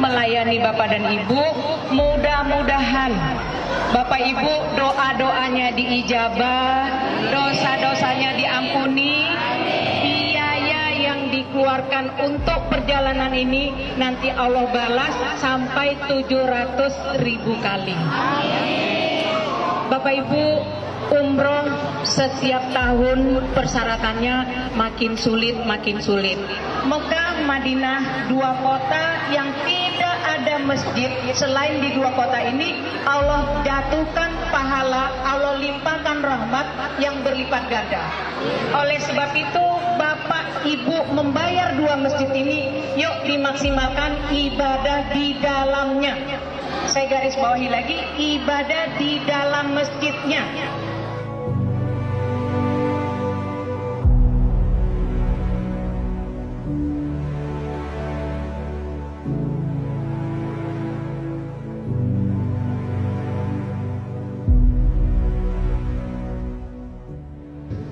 melayani Bapak dan Ibu. Mudah-mudahan Bapak Ibu doa-doanya diijabah, dosa-dosanya diampuni, biaya yang dikeluarkan untuk perjalanan ini nanti Allah balas sampai 700.000 kali. Bapak Ibu, umroh setiap tahun persyaratannya makin sulit. Mekah, Madinah, dua kota yang tidak ada masjid. Selain di dua kota ini, Allah jatuhkan pahala, Allah limpahkan rahmat yang berlipat ganda. Oleh sebab itu, Bapak Ibu membayar dua masjid ini, yuk dimaksimalkan ibadah di dalamnya. Saya garis bawahi lagi, ibadah di dalam masjidnya.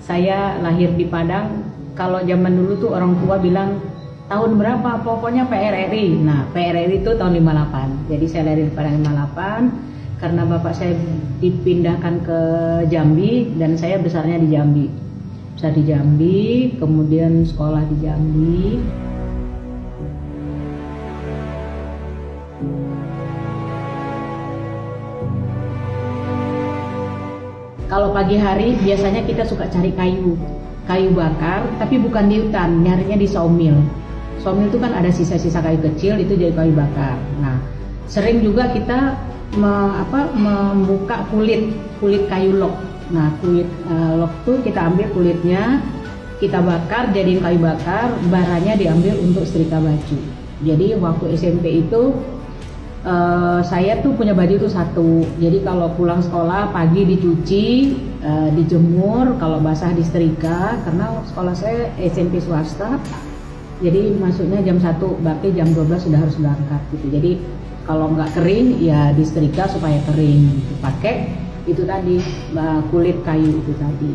Saya lahir di Padang. Kalau zaman dulu tuh orang tua bilang tahun berapa, pokoknya PRRI. Nah, PRRI itu tahun 58. Jadi saya lahir di Padang 58 karena bapak saya dipindahkan ke Jambi dan saya besarnya di Jambi. Besar di Jambi, kemudian sekolah di Jambi. Kalau pagi hari biasanya kita suka cari kayu bakar, tapi bukan di hutan, nyarinya di sawmill. Sawmill itu kan ada sisa-sisa kayu kecil, itu jadi kayu bakar. Nah, sering juga kita membuka kulit kayu log. Nah, kulit log itu kita ambil kulitnya, kita bakar jadiin kayu bakar, baranya diambil untuk setrika baju. Jadi waktu SMP itu saya tuh punya baju tuh satu. Jadi kalau pulang sekolah pagi dicuci, dijemur, kalau basah disetrika. Karena sekolah saya SMP swasta, jadi masuknya jam 1, berarti jam 12 sudah harus berangkat gitu. Jadi kalau nggak kering ya disetrika supaya kering gitu. Pakai itu tadi kulit kayu itu tadi.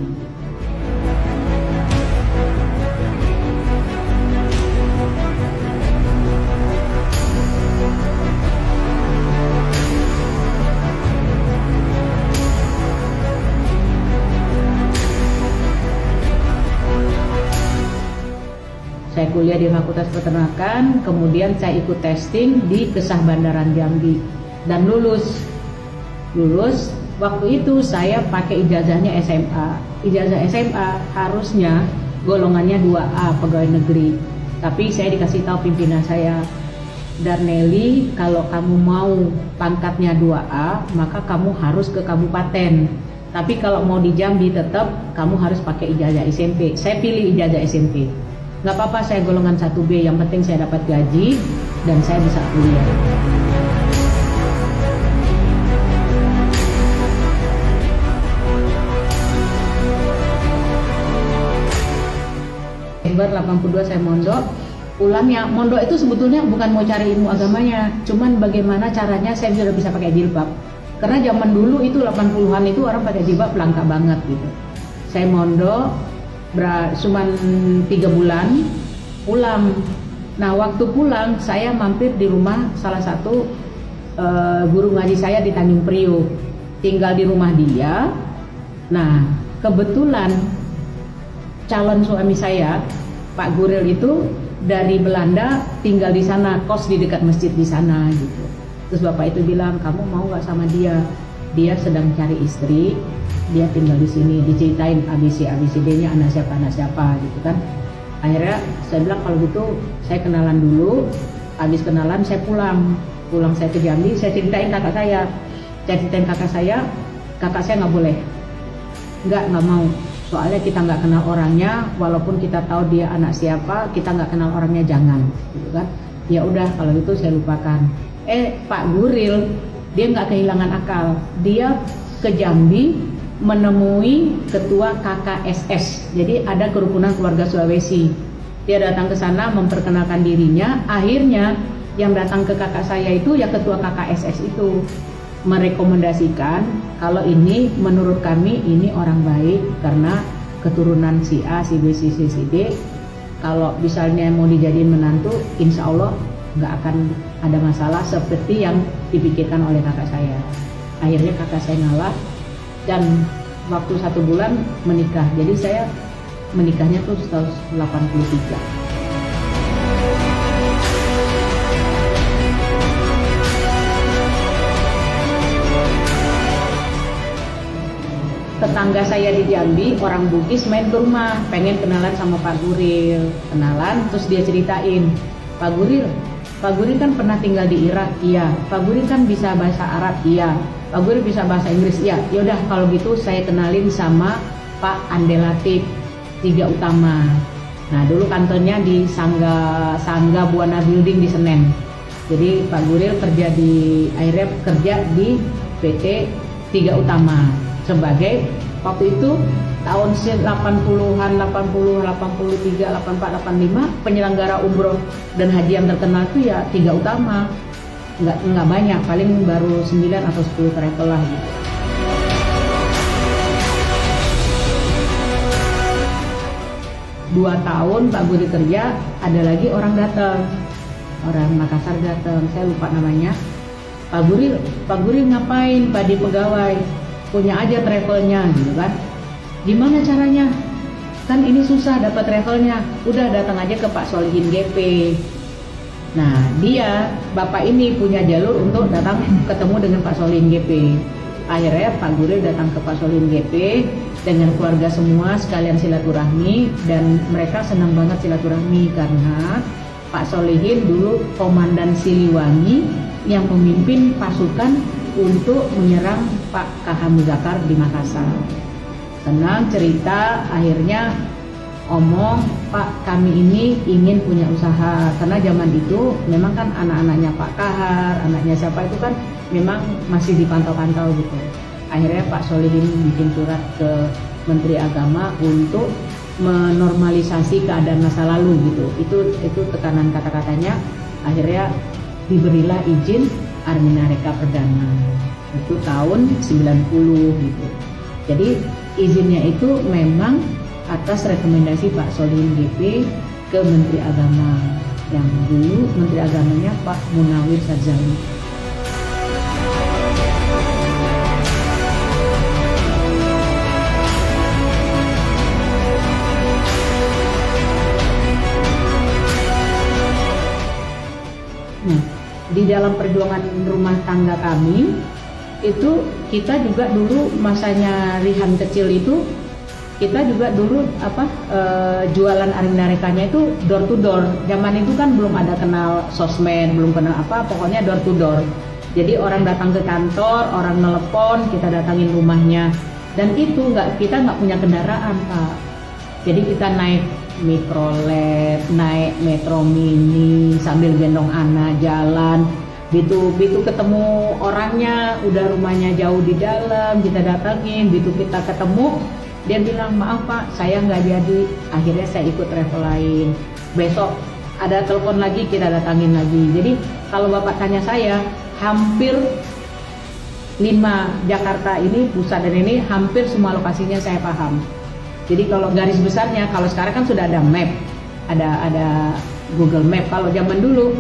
Saya kuliah di Fakultas Peternakan, kemudian saya ikut testing di Kesah Bandaran Jambi dan lulus. Waktu itu saya pakai ijazahnya SMA. Ijazah SMA harusnya golongannya 2A pegawai negeri. Tapi saya dikasih tahu pimpinan saya, Darneli, kalau kamu mau pangkatnya 2A, maka kamu harus ke kabupaten. Tapi kalau mau di Jambi tetap kamu harus pakai ijazah SMP. Saya pilih ijazah SMP. Nggak apa-apa, saya golongan 1B, yang penting saya dapat gaji dan saya bisa kuliah. Desember 82 saya mondok. Pulangnya mondok itu sebetulnya bukan mau cari ilmu agamanya, cuman bagaimana caranya saya sudah bisa pakai jilbab. Karena zaman dulu itu 80-an itu orang pakai jilbab langka banget gitu. Saya mondok cuman 3 bulan pulang. Nah, waktu pulang saya mampir di rumah salah satu guru ngaji saya di Tanjung Priok, tinggal di rumah dia. Nah, kebetulan calon suami saya Pak Guril itu dari Belanda, tinggal di sana, kos di dekat masjid di sana gitu. Terus bapak itu bilang, kamu mau nggak sama dia? Dia sedang cari istri, dia tinggal di sini. Diceritain ABCD-nya, anak siapa gitu kan. Akhirnya saya bilang kalau gitu saya kenalan dulu. Habis kenalan saya pulang saya ke Jambi. Saya ceritain kakak saya, kakak saya nggak boleh, nggak mau. Soalnya kita nggak kenal orangnya, walaupun kita tahu dia anak siapa, kita nggak kenal orangnya, jangan gitu kan. Ya udah kalau gitu saya lupakan. Pak Guril dia nggak kehilangan akal, dia ke Jambi menemui ketua KKSS. Jadi ada kerukunan keluarga Sulawesi. Dia datang ke sana memperkenalkan dirinya. Akhirnya yang datang ke kakak saya itu ya ketua KKSS itu merekomendasikan kalau ini menurut kami ini orang baik karena keturunan si A, si B, si C, si D. Kalau misalnya mau dijadiin menantu, insya Allah nggak akan ada masalah seperti yang dipikirkan oleh kakak saya. Akhirnya kakak saya ngalah dan waktu 1 bulan menikah. Jadi saya menikahnya tuh tahun 83. Tetangga saya di Jambi, orang Bugis main ke rumah, pengen kenalan sama Pak Guril. Kenalan, terus dia ceritain, Pak Guril kan pernah tinggal di Irak, iya. Pak Guril kan bisa bahasa Arab, iya. Pak Guril bisa bahasa Inggris, iya. Yaudah kalau gitu saya kenalin sama Pak Ande Latif, Tiga Utama. Nah dulu kantornya di Sangga Buana Building di Senen. Jadi Pak Guril akhirnya kerja di PT Tiga Utama sebagai waktu itu tahun 80-an, 80, 83, 84, 85 penyelenggara umroh dan haji yang terkenal itu ya Tiga Utama. Nggak banyak, paling baru 9 atau 10 travel lah gitu. Dua tahun Pak Guril kerja, ada lagi orang datang, orang Makassar datang, saya lupa namanya. Pak Guril ngapain? Pak di pegawai, punya aja travelnya gitu kan. Gimana caranya? Kan ini susah dapat travelnya. Udah datang aja ke Pak Solihin GP. Nah dia, bapak ini punya jalur untuk datang ketemu dengan Pak Solihin GP. Akhirnya Pak Guril datang ke Pak Solihin GP dengan keluarga semua sekalian silaturahmi. Dan mereka senang banget silaturahmi karena Pak Solihin dulu komandan Siliwangi yang memimpin pasukan untuk menyerang Pak KH Muzakar di Makassar. Senang cerita, akhirnya omong, Pak kami ini ingin punya usaha. Karena zaman itu memang kan anak-anaknya Pak Kahar, anaknya siapa itu kan memang masih dipantau-pantau gitu. Akhirnya Pak Solihin bikin surat ke Menteri Agama untuk menormalisasi keadaan masa lalu gitu. Itu tekanan kata-katanya. Akhirnya diberilah izin Arminareka Perdana itu tahun 90 gitu. Jadi izinnya itu memang atas rekomendasi Pak Solihin GP ke Menteri Agama yang dulu Menteri Agamanya Pak Munawir Sadzali. Nah, di dalam perjuangan rumah tangga kami itu kita juga dulu masanya Rihan kecil itu kita juga dulu jualan Arminarekanya itu door to door. Zaman itu kan belum ada kenal sosmed, belum kenal apa, pokoknya door to door. Jadi orang datang ke kantor, orang nelpon, kita datangin rumahnya. Dan itu kita nggak punya kendaraan, Pak. Jadi kita naik mikrolet, naik metro mini sambil gendong anak jalan. Begitu ketemu orangnya, udah rumahnya jauh di dalam, kita datangin. Begitu kita ketemu, dia bilang maaf Pak, saya nggak jadi. Akhirnya saya ikut travel lain. Besok ada telepon lagi, kita datangin lagi. Jadi kalau Bapak tanya saya, hampir 5 Jakarta ini pusat dan ini hampir semua lokasinya saya paham. Jadi kalau garis besarnya, kalau sekarang kan sudah ada map, ada Google Map. Kalau zaman dulu,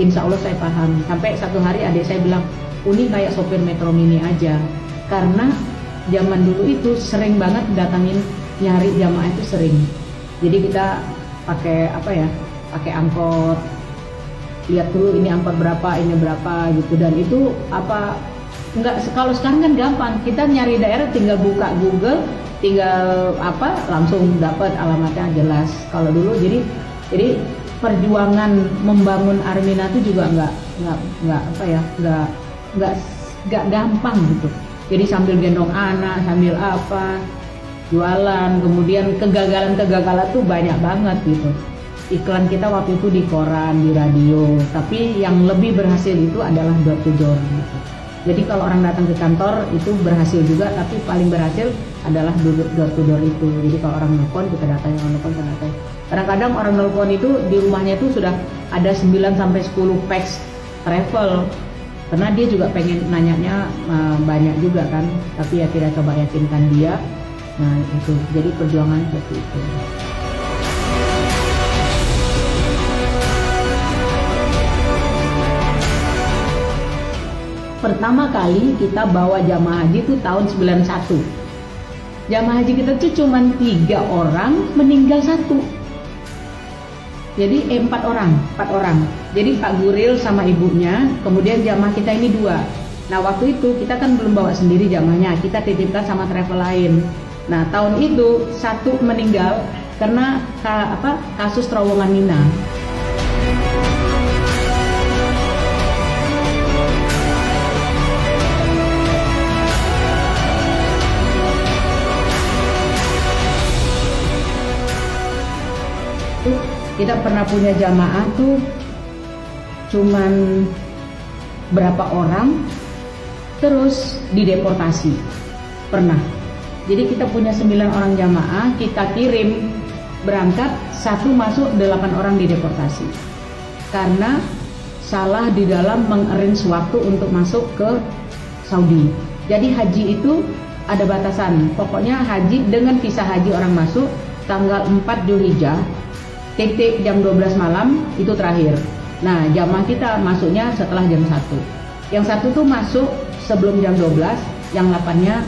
insya Allah saya paham. Sampai satu hari adik saya bilang, Uni kayak sopir metro mini aja. Karena zaman dulu itu sering banget datangin nyari jamaah itu sering. Jadi kita pakai pakai angkot. Lihat dulu ini angkot berapa, ini berapa gitu. Dan itu kalau sekarang kan gampang. Kita nyari daerah tinggal buka Google, tinggal langsung dapat alamatnya jelas. Kalau dulu jadi perjuangan membangun Armina itu juga nggak gampang gitu. Jadi sambil gendong anak, sambil jualan, kemudian kegagalan tuh banyak banget gitu. Iklan kita waktu itu di koran, di radio, tapi yang lebih berhasil itu adalah door to door gitu. Jadi kalau orang datang ke kantor itu berhasil juga, tapi paling berhasil adalah door to door itu. Jadi kalau orang nelpon kita datangin, orang nelpon kita datangin. Kadang-kadang orang nelpon itu di rumahnya itu sudah ada 9 sampai 10 packs travel. Karena dia juga pengen nanyanya banyak juga kan, tapi ya kita coba yakinkan dia. Nah itu, jadi perjuangan seperti itu. pertama kali kita bawa jamaah haji itu tahun 91. Jamaah haji kita tuh cuma 3 orang, meninggal 1. Jadi 4 orang. Jadi Pak Guril sama ibunya, kemudian jamaah kita ini 2. Nah waktu itu kita kan belum bawa sendiri jamaahnya, kita titipkan sama travel lain. Nah tahun itu 1 meninggal karena kasus terowongan Mina. Kita pernah punya jamaah tuh cuman berapa orang, terus dideportasi. Pernah. Jadi kita punya 9 orang jamaah, kita kirim berangkat, 1 masuk, 8 orang dideportasi. Karena salah di dalam mengarrange waktu untuk masuk ke Saudi. Jadi haji itu ada batasan. Pokoknya haji dengan visa haji orang masuk tanggal 4 Dzulhijjah. Titik jam 12 malam itu terakhir. Nah jamaah kita masuknya setelah jam 1. Yang 1 tuh masuk sebelum jam 12, yang 8-nya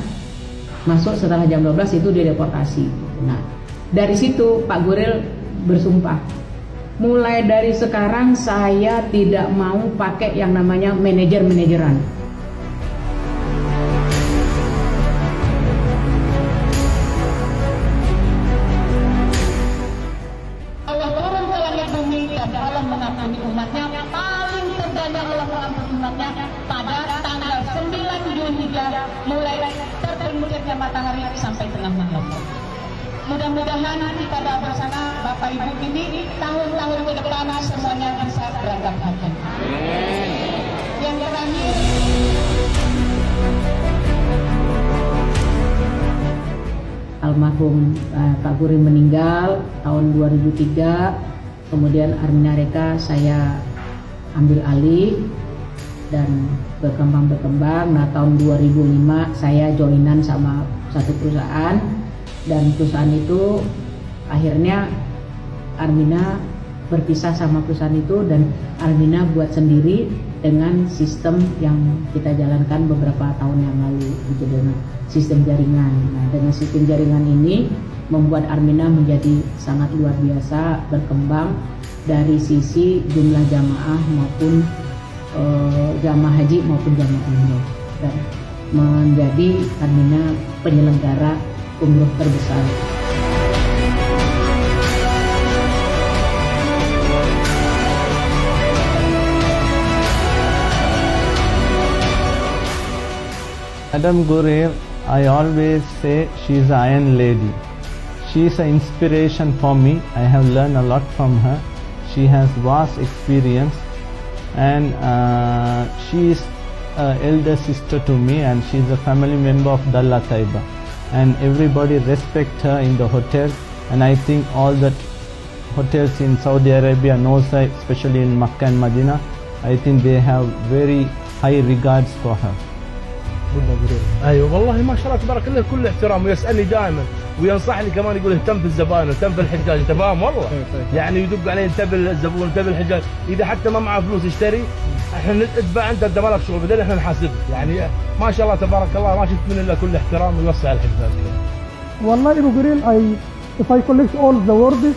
masuk setelah jam 12, itu dideportasi. Nah dari situ Pak Guril bersumpah, mulai dari sekarang saya tidak mau pakai yang namanya manajer-manajeran. Umatnya paling terbanyak Allah mengampuni umatnya pada tanggal 9 Dzulhijjah mulai terbenamnya matahari sampai tengah malam. Mudah-mudahan kita doa bersama Bapak Ibu ini tahun-tahun ke depan semuanya bisa berangkat haji. Yang terakhir, almarhum Pak Guril meninggal tahun 2003. Kemudian Armina Reka saya ambil alih dan berkembang. Nah tahun 2005 saya joinan sama satu perusahaan, dan perusahaan itu akhirnya Armina berpisah sama perusahaan itu, dan Armina buat sendiri dengan sistem yang kita jalankan beberapa tahun yang lalu, gitu, dengan sistem jaringan. Nah dengan sistem jaringan ini membuat Armina menjadi sangat luar biasa, berkembang dari sisi jumlah jamaah maupun jamaah haji maupun jamaah umroh, dan menjadi Armina penyelenggara umroh terbesar. Madam Guril, I always say she is an iron lady. She is an inspiration for me. I have learned a lot from her. She has vast experience, and she is an elder sister to me, and she is a family member of Dalla Taiba. And everybody respect her in the hotel, and I think all the hotels in Saudi Arabia knows her, especially in Makkah and Medina. I think they have very high regards for her. ايوه والله ما شاء الله تبارك الله كل احترام، ويسالني دائما وينصحني كمان، يقول اهتم بالزبائن واهتم بالحجاج. انت فاهم والله؟ يعني يدق علي انتبه للزبون انتبه للحجاج، اذا حتى ما معه فلوس يشتري احنا ندفع، انت مالك شغل بدل احنا نحاسبك. يعني ما شاء الله تبارك الله ما شفت من الا كل احترام ويوسع الحجاج. والله Abu Guril, if I collect all the words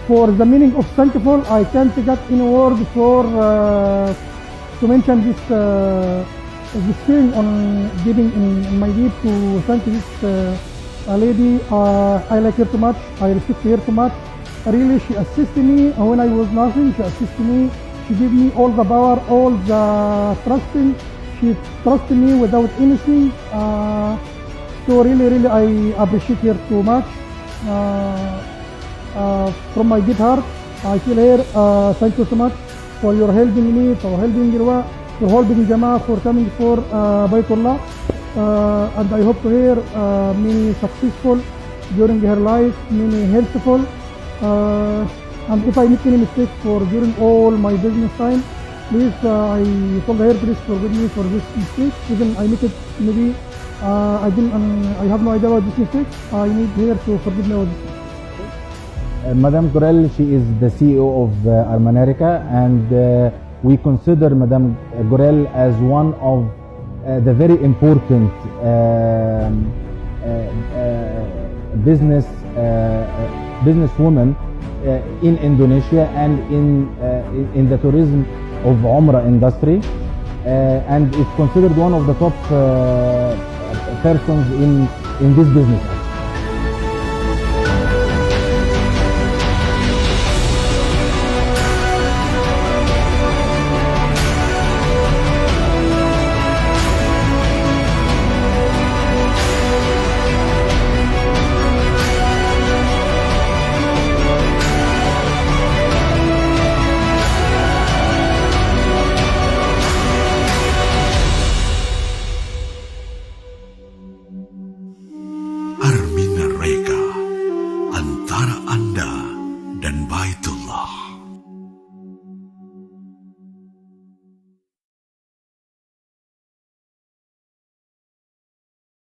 for the meaning of thankful, I can't get any word for to mention this feeling on giving in my deed to thank this lady. I like her too much, I respect her too much. Really, she assisted me when I was nothing. She assisted me, she gave me all the power, all the trusting. She trusted me without anything. So really I appreciate her too much. From my deep heart, I feel her. Thank you so much for your helping me, for helping Irwa, for holding Jama'ah, for coming for Baytullah, and I hope to hear many successful during her life, many healthful, and if I make any mistake during all my business time, please I told her, please forgive me for this mistake. Even I make it maybe I have no idea about this mistake. I need her to forgive me about this. Madam Guril, she is the CEO of Armanarica, and we consider Madame Gorel as one of the very important businesswomen in Indonesia and in the tourism of Umrah industry, and is considered one of the top persons in this business.